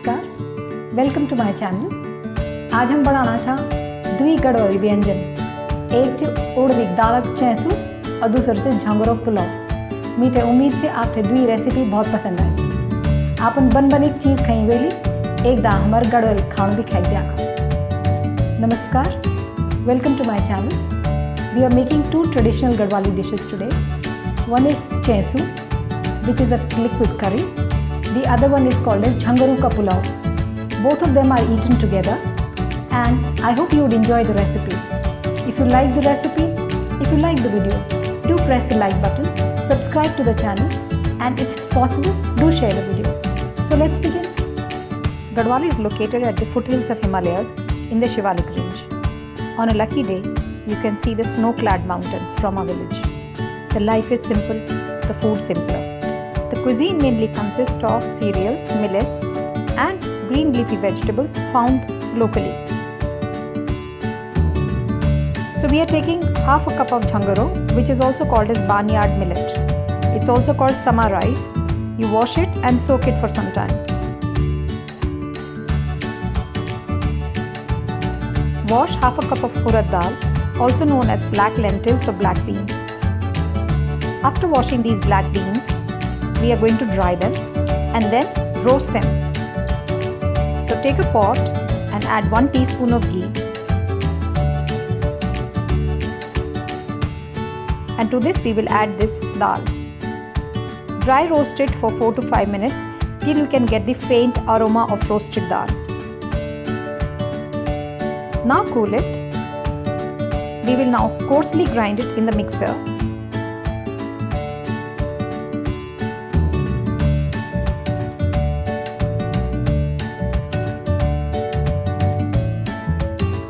नमस्कार, welcome to my channel. आज हम बनाना छा दुई गढ़वाली व्यंजन। एक च उड़द दाल चैंसू और दूसरा च झंगोरा पुलाव। मीठे उम्मीद है आपके दुई रेसिपी बहुत पसंद आए। आपन बन बन एक चीज़ खाई वेली एक दा हमारे गढ़वाली खाना भी खाई दिया। नमस्कार, welcome to my channel. We are making two traditional Garhwali dishes today. One is chainsoo, which is a liquid curry. The other one is called as Jhangora pulao. Both of them are eaten together, and I hope you would enjoy the recipe. If you like the recipe, if you like the video, do press the like button, subscribe to the channel, and if it's possible, do share the video. So let's begin. Garhwali is located at the foothills of Himalayas in the Shivalik range. On a lucky day, you can see the snow-clad mountains from our village. The life is simple, the food simpler. The cuisine mainly consists of cereals, millets, and green leafy vegetables found locally. So we are taking half a cup of jhangoro, which is also called as barnyard millet. It's also called sama rice. You wash it and soak it for some time. Wash half a cup of urad dal, also known as black lentils or black beans. After washing these black beans, we are going to dry them and then roast them. So take a pot and add 1 teaspoon of ghee. And to this we will add this dal. Dry roast it for 4 to 5 minutes till you can get the faint aroma of roasted dal. Now cool it. We will now coarsely grind it in the mixer.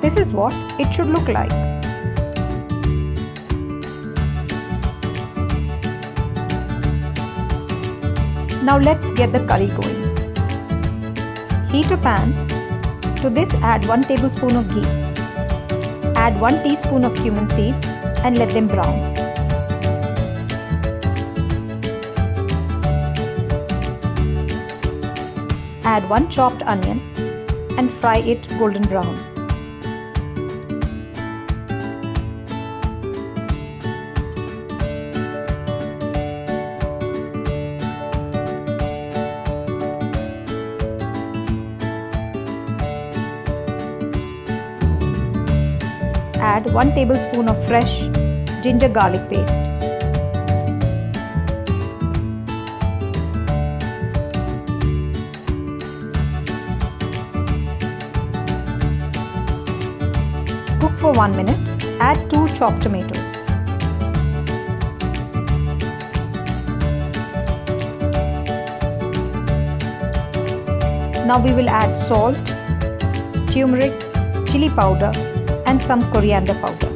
This is what it should look like. Now let's get the curry going. Heat a pan. To this add 1 tablespoon of ghee. Add 1 teaspoon of cumin seeds and let them brown. Add 1 chopped onion and fry it golden brown. Add 1 tablespoon of fresh ginger garlic paste. Cook for 1 minute. Add 2 chopped tomatoes. Now we will add salt, turmeric, chilli powder, and some coriander powder.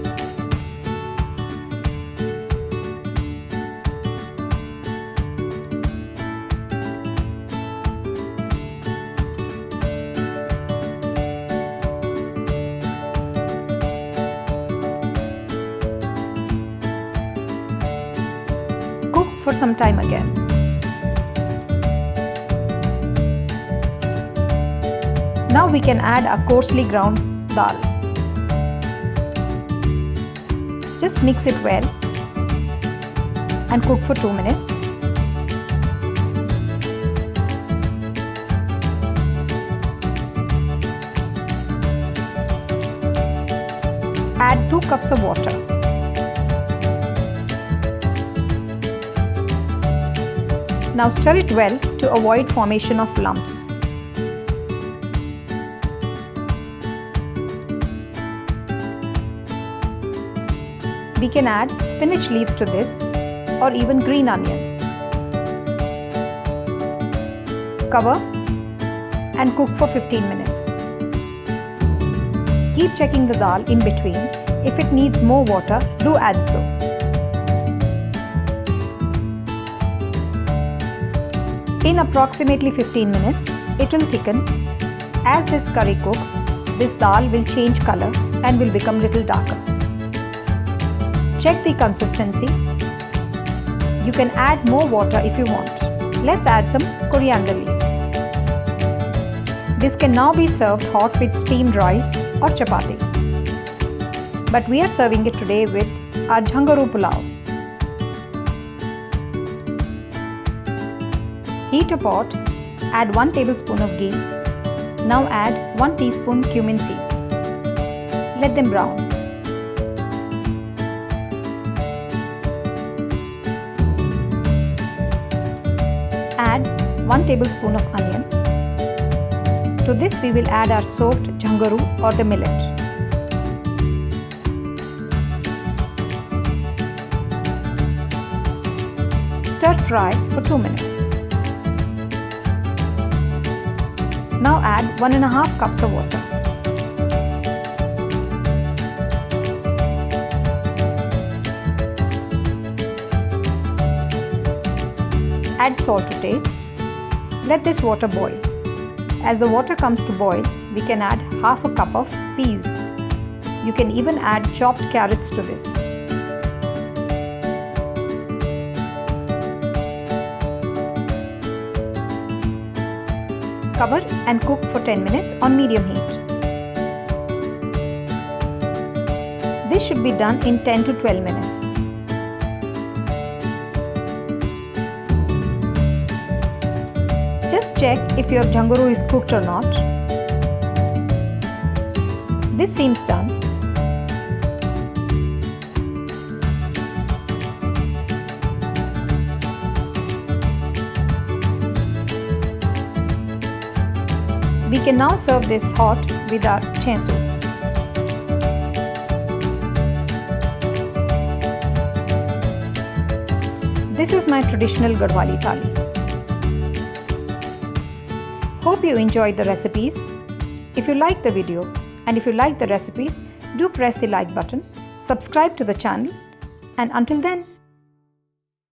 Cook for some time again. Now we can add a coarsely ground dal. Just mix it well and cook for 2 minutes. Add 2 cups of water. Now stir it well to avoid formation of lumps. We can add spinach leaves to this or even green onions. Cover and cook for 15 minutes. Keep checking the dal in between. If it needs more water, do add so. In approximately 15 minutes, it will thicken. As this curry cooks, this dal will change color and will become little darker. Check the consistency. You can add more water if you want. Let's add some coriander leaves. This can now be served hot with steamed rice or chapati. But we are serving it today with our Jhangora pulao. Heat a pot, add 1 tablespoon of ghee. Now add 1 teaspoon cumin seeds. Let them brown. Add 1 tablespoon of onion. To this we will add our soaked jhangara or the millet. Stir fry for 2 minutes. Now add 1½ cups of water. Add salt to taste. Let this water boil. As the water comes to boil, we can add ½ cup of peas. You can even add chopped carrots to this. Cover and cook for 10 minutes on medium heat. This should be done in 10 to 12 minutes. Just check if your jhangara is cooked or not. This seems done. We can now serve this hot with our chainsoo. This is my traditional Garhwali Thali. Hope you enjoyed the recipes. If you like the video and if you like the recipes, do press the like button, subscribe to the channel, and until then,